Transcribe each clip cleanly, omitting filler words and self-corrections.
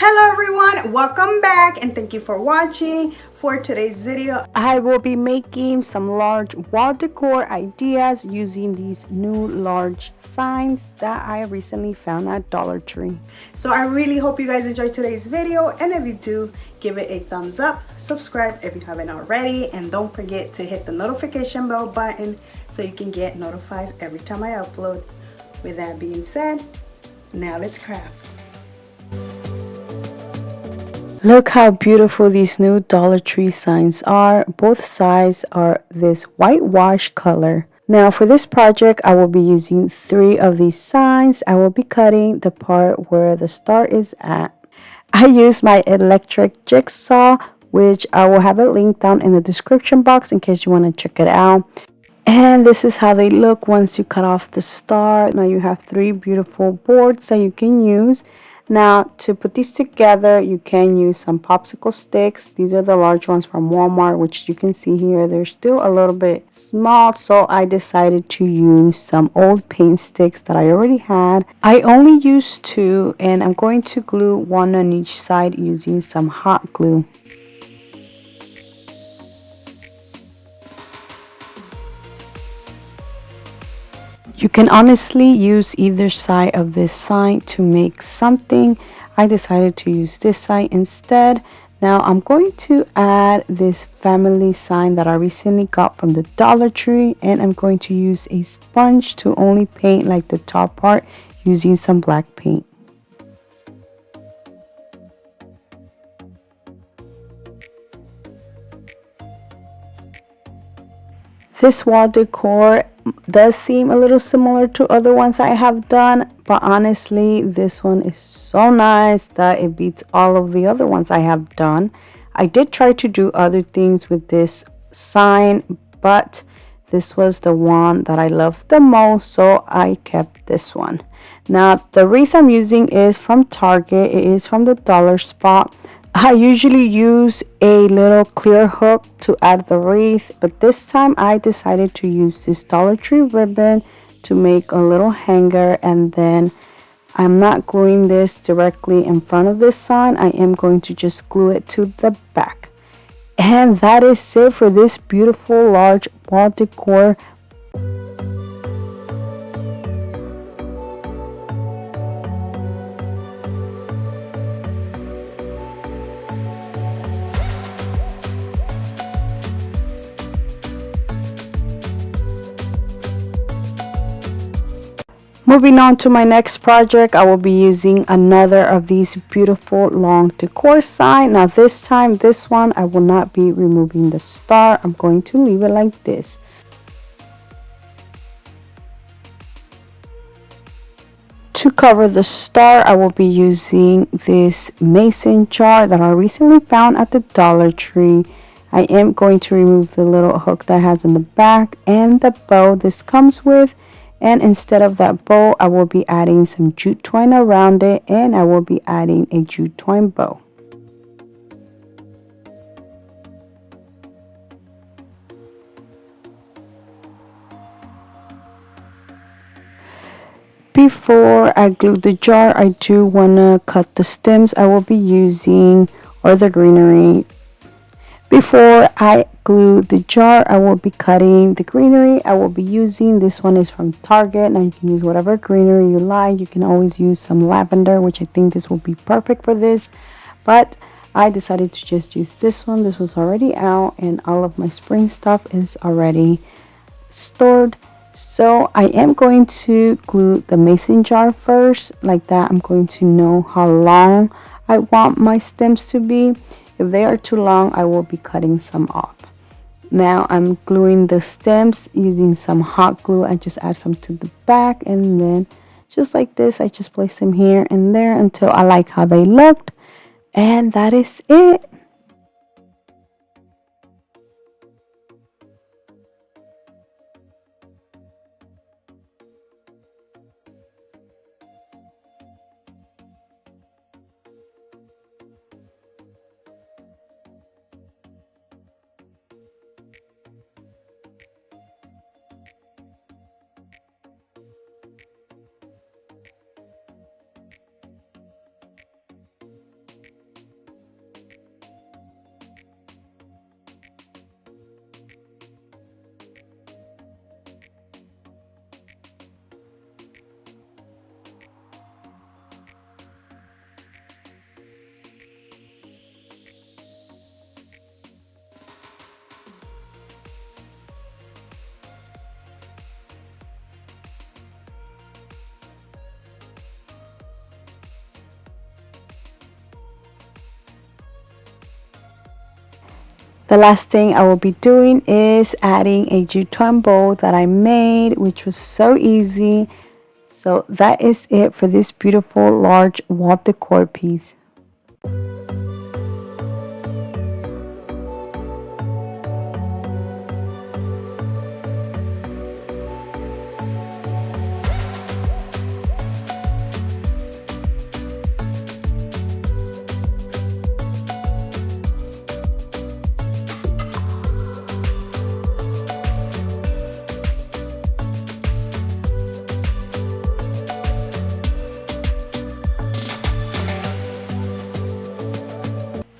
Hello everyone, welcome back and thank you for watching. For today's video, I will be making some large wall decor ideas using these new large signs that I recently found at Dollar Tree. So I really hope you guys enjoyed today's video, and if you do, give it a thumbs up, subscribe if you haven't already, and don't forget to hit the notification bell button so you can get notified every time I upload. With that being said, now let's craft. Look how beautiful these new Dollar Tree signs are. Both sides are this whitewash color. Now for this project, I will be using 3 of these signs. I will be cutting the part where the star is at. I use my electric jig saw, which I will have it linked down in the description box in case you want to check it out. And this is how they look once you cut off the star. Now you have 3 beautiful boards that you can use. Now to put these together, you can use some popsicle sticks. These are the large ones from Walmart, which you can see here. They're still a little bit small, so I decided to use some old paint sticks that I already had. I only used 2, and I'm going to glue 1 on each side using some hot glue. You can honestly use either side of this sign to make something. I decided to use this side instead. Now I'm going to add this family sign that I recently got from the Dollar Tree, and I'm going to use a sponge to only paint like the top part using some black paint. This wall decor does seem a little similar to other ones I have done, but honestly this one is so nice that it beats all of the other ones I have done. I did try to do other things with this sign, but this was the one that I loved the most, so I kept this one. Now the wreath I'm using is from Target. It is from the dollar spot. I usually use a little clear hook to add the wreath, but this time I decided to use this Dollar Tree ribbon to make a little hanger, and then I'm not gluing this directly in front of this sign. I am going to just glue it to the back. And that is it for this beautiful large wall decor. Moving on to my next project, I will be using another of these beautiful long decor sign. Now this time, this one, I will not be removing the star. I'm going to leave it like this. To cover the star, I will be using this mason jar that I recently found at the Dollar Tree. I am going to remove the little hook that has in the back and the bow this comes with. And instead of that bow, I will be adding some jute twine around it, and I will be adding a jute twine bow. Before I glue the jar, I do want to cut the stems I will be using, or the greenery. Before I glue the jar, I will be cutting the greenery I will be using. This one is from Target. Now you can use whatever greenery you like. You can always use some lavender, which I think this will be perfect for this. But I decided to just use this one. This was already out, and all of my spring stuff is already stored. So I am going to glue the mason jar first. Like that, I'm going to know how long I want my stems to be. If they are too long, I will be cutting some off. Now I'm gluing the stems using some hot glue. I just add some to the back, and then just like this, I just place them here and there until I like how they looked. And that is it. The last thing I will be doing is adding a jute twine bow that I made, which was so easy. So that is it for this beautiful large wall decor piece.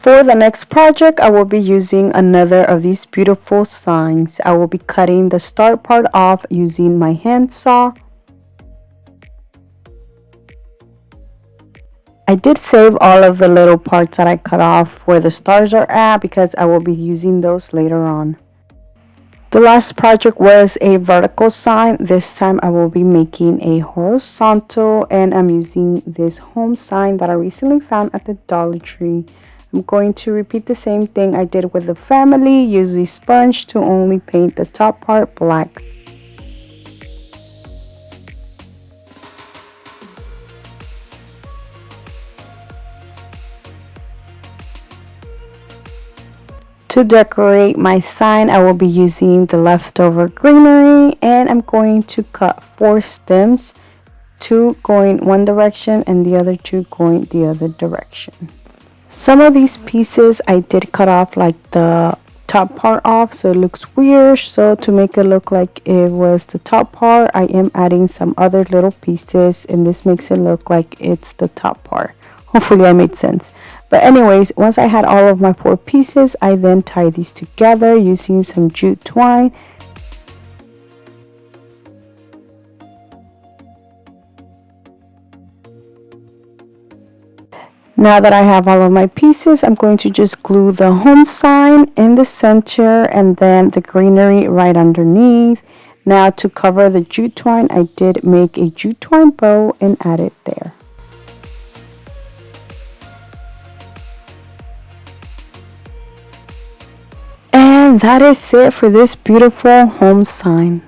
For the next project, I will be using another of these beautiful signs. I will be cutting the start part off using my hand saw. I did save all of the little parts that I cut off where the stars are at because I will be using those later on. The last project was a vertical sign. This time I will be making a horizontal, and I'm using this home sign that I recently found at the Dollar Tree. I'm going to repeat the same thing I did with the family. Use the sponge to only paint the top part black. To decorate my sign, I will be using the leftover greenery, and I'm going to cut 4 stems, 2 going one direction and the other 2 going the other direction. Some of these pieces I did cut off like the top part off, so it looks weird. So to make it look like it was the top part, I am adding some other little pieces, and this makes it look like it's the top part. Hopefully I made sense. But anyways, once I had all of my 4 pieces, I then tied these together using some jute twine. Now that I have all of my pieces, I'm going to just glue the home sign in the center and then the greenery right underneath. Now to cover the jute twine, I did make a jute twine bow and add it there. And that is it for this beautiful home sign.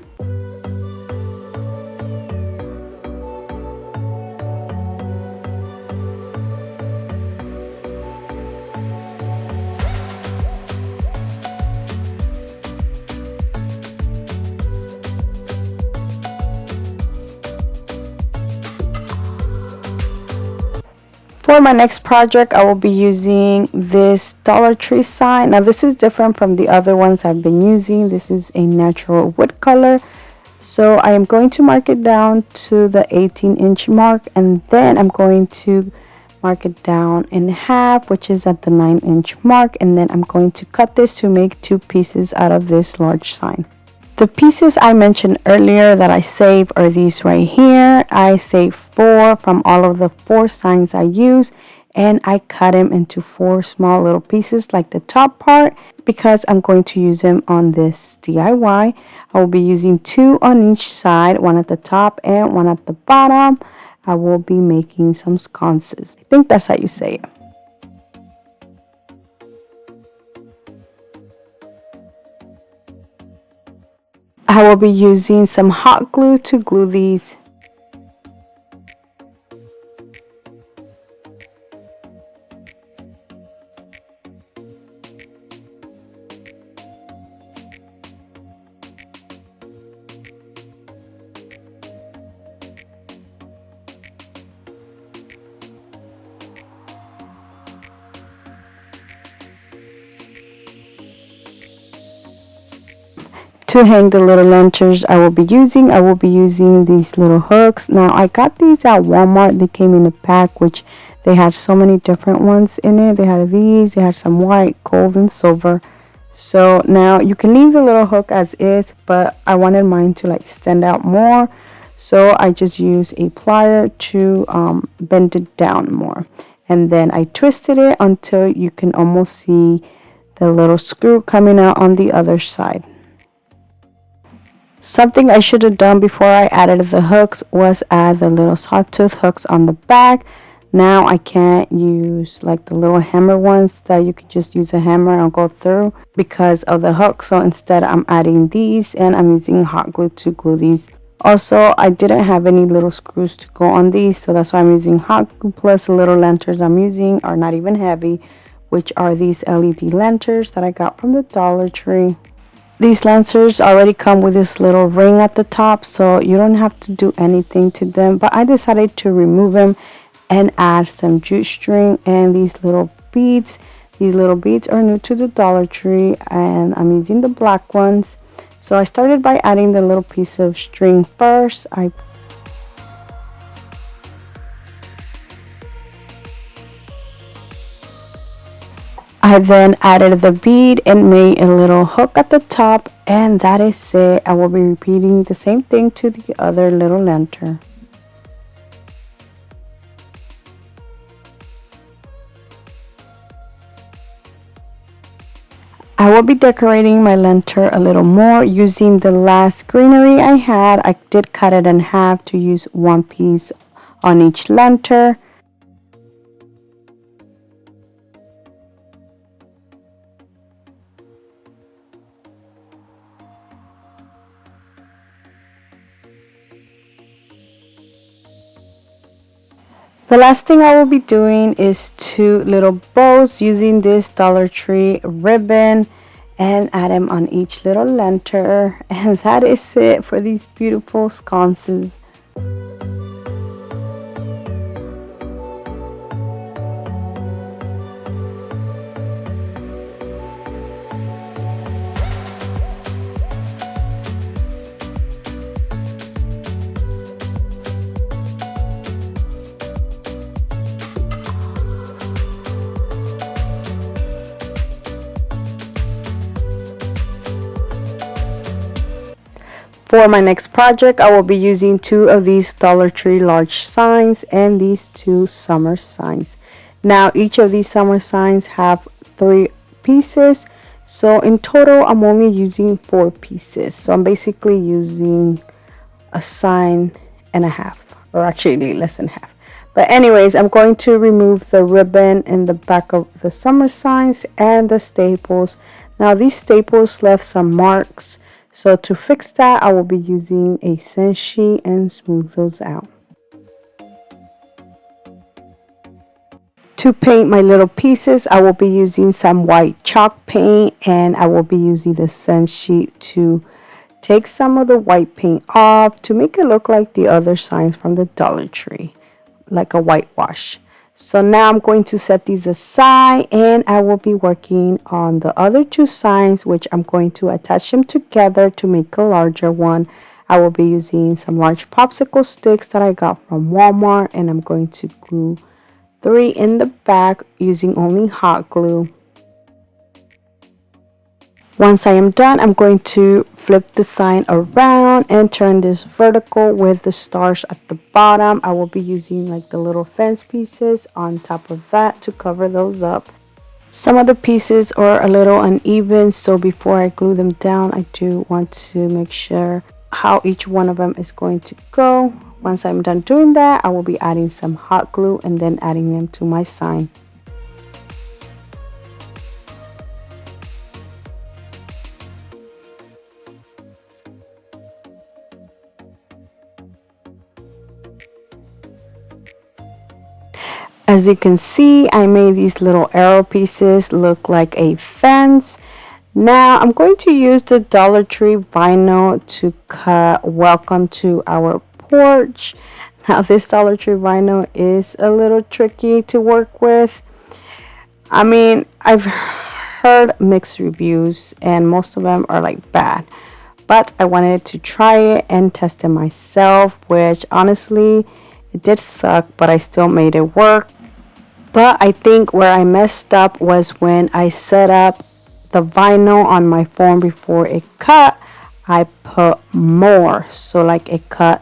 For my next project, I will be using this Dollar Tree sign. Now this is different from the other ones I've been using. This is a natural wood color. So I am going to mark it down to the 18-inch mark, and then I'm going to mark it down in half, which is at the 9-inch mark, and then I'm going to cut this to make 2 pieces out of this large sign. The pieces I mentioned earlier that I saved are these right here. I saved 4 from all of the 4 signs I use, and I cut them into 4 small little pieces like the top part because I'm going to use them on this DIY. I will be using 2 on each side, 1 at the top and 1 at the bottom. I will be making some sconces. I think that's how you say it. I will be using some hot glue to glue these. To hang the little lanterns I will be using these little hooks. Now I got these at Walmart. They came in a pack, which they had so many different ones in it. They had these, they had some white, gold, and silver. So now you can leave the little hook as is, but I wanted mine to like stand out more, so I just used a plier to bend it down more, and then I twisted it until you can almost see the little screw coming out on the other side. Something I should have done before I added the hooks was add the little sawtooth hooks on the back. Now I can't use like the little hammer ones that you could just use a hammer and go through because of the hook. So instead I'm adding these, and I'm using hot glue to glue these. Also, I didn't have any little screws to go on these, so that's why I'm using hot glue. Plus the little lanterns I'm using are not even heavy, which are these LED lanterns that I got from the Dollar Tree. These lanterns already come with this little ring at the top, so you don't have to do anything to them, but I decided to remove them and add some jute string and these little beads. These little beads are new to the Dollar Tree, and I'm using the black ones. So I started by adding the little piece of string first. I then added the bead and made a little hook at the top, and that is it. I will be repeating the same thing to the other little lantern. I will be decorating my lantern a little more using the last greenery I had. I did cut it in half to use one piece on each lantern. The last thing I will be doing is 2 little bows using this Dollar Tree ribbon, and add them on each little lantern. And that is it for these beautiful sconces. For my next project, I will be using 2 of these Dollar Tree large signs and these 2 summer signs. Now each of these summer signs have 3 pieces, so in total I'm only using 4 pieces. So I'm basically using a sign and a half, or actually less than half. But anyways, I'm going to remove the ribbon in the back of the summer signs and the staples. Now these staples left some marks. So to fix that, I will be using a scent sheet and smooth those out. To paint my little pieces, I will be using some white chalk paint, and I will be using the scent sheet to take some of the white paint off to make it look like the other signs from the Dollar Tree, like a whitewash. So now I'm going to set these aside, and I will be working on the other 2 signs, which I'm going to attach them together to make a larger one. I will be using some large popsicle sticks that I got from Walmart, and I'm going to glue 3 in the back using only hot glue. Once I am done, I'm going to flip the sign around and turn this vertical with the stars at the bottom. I will be using like the little fence pieces on top of that to cover those up. Some of the pieces are a little uneven, so before I glue them down, I do want to make sure how each one of them is going to go. Once I'm done doing that, I will be adding some hot glue and then adding them to my sign. As you can see, I made these little arrow pieces look like a fence. Now I'm going to use the Dollar Tree vinyl to cut "Welcome to our porch." Now this Dollar Tree vinyl is a little tricky to work with. I mean, I've heard mixed reviews and most of them are like bad. But I wanted to try it and test it myself, which honestly, it did suck, but I still made it work. But I think where I messed up was when I set up the vinyl on my form before it cut. I put more, so like it cut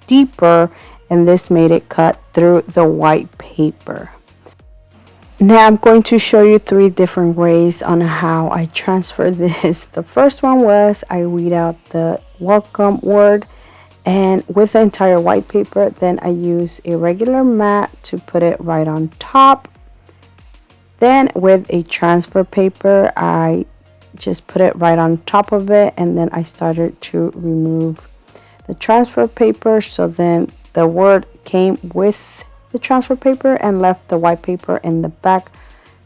deeper, and this made it cut through the white paper. Now I'm going to show you 3 different ways on how I transfer this. The first one was I read out the welcome word, And with the entire white paper, then I use a regular mat to put it right on top. Then with a transfer paper, I just put it right on top of it, and then I started to remove the transfer paper. So then the word came with the transfer paper and left the white paper in the back.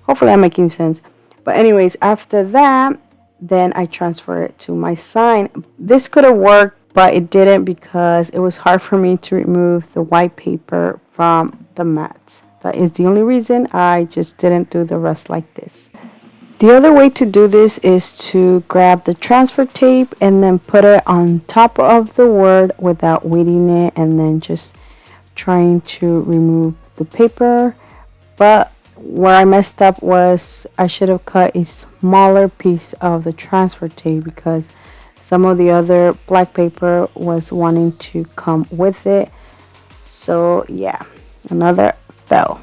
Hopefully I'm making sense. But anyways, after that, then I transfer it to my sign. This could have worked, but it didn't because it was hard for me to remove the white paper from the mat. That is the only reason. I just didn't do the rest like this. The other way to do this is to grab the transfer tape and then put it on top of the word without weighting it, and then just trying to remove the paper. But where I messed up was I should have cut a smaller piece of the transfer tape because some of the other black paper was wanting to come with it. So yeah, another fail.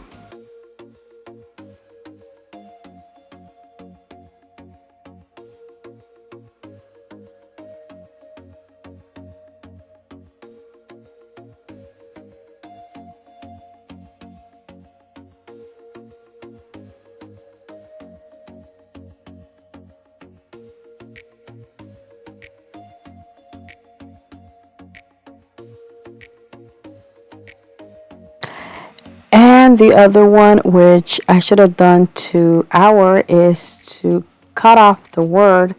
And the other one, which I should have done to our, is to cut off the word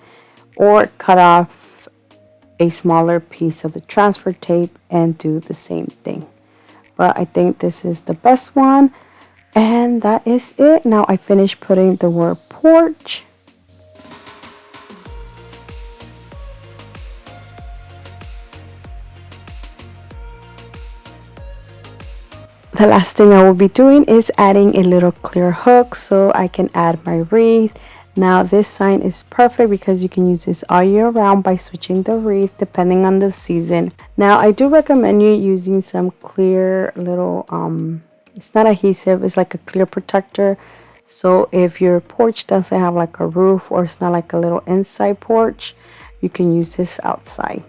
or cut off a smaller piece of the transfer tape and do the same thing. But I think this is the best one, and that is it. Now I finished putting the word porch. The last thing I will be doing is adding a little clear hook so I can add my wreath. Now this sign is perfect because you can use this all year round by switching the wreath depending on the season. Now I do recommend you using some clear little, it's not adhesive, it's like a clear protector. So if your porch doesn't have like a roof or it's not like a little inside porch, you can use this outside.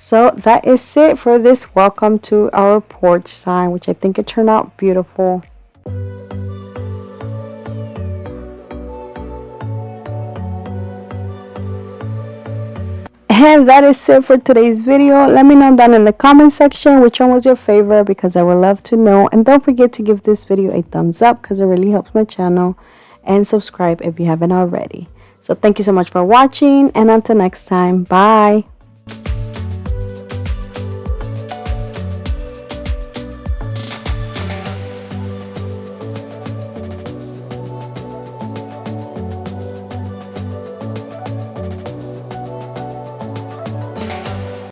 So that is it for this welcome to our porch sign, which I think it turned out beautiful. And that is it for today's video. Let me know down in the comment section which one was your favorite, because I would love to know. And don't forget to give this video a thumbs up because it really helps my channel, and subscribe if you haven't already. So thank you so much for watching, and until next time, bye.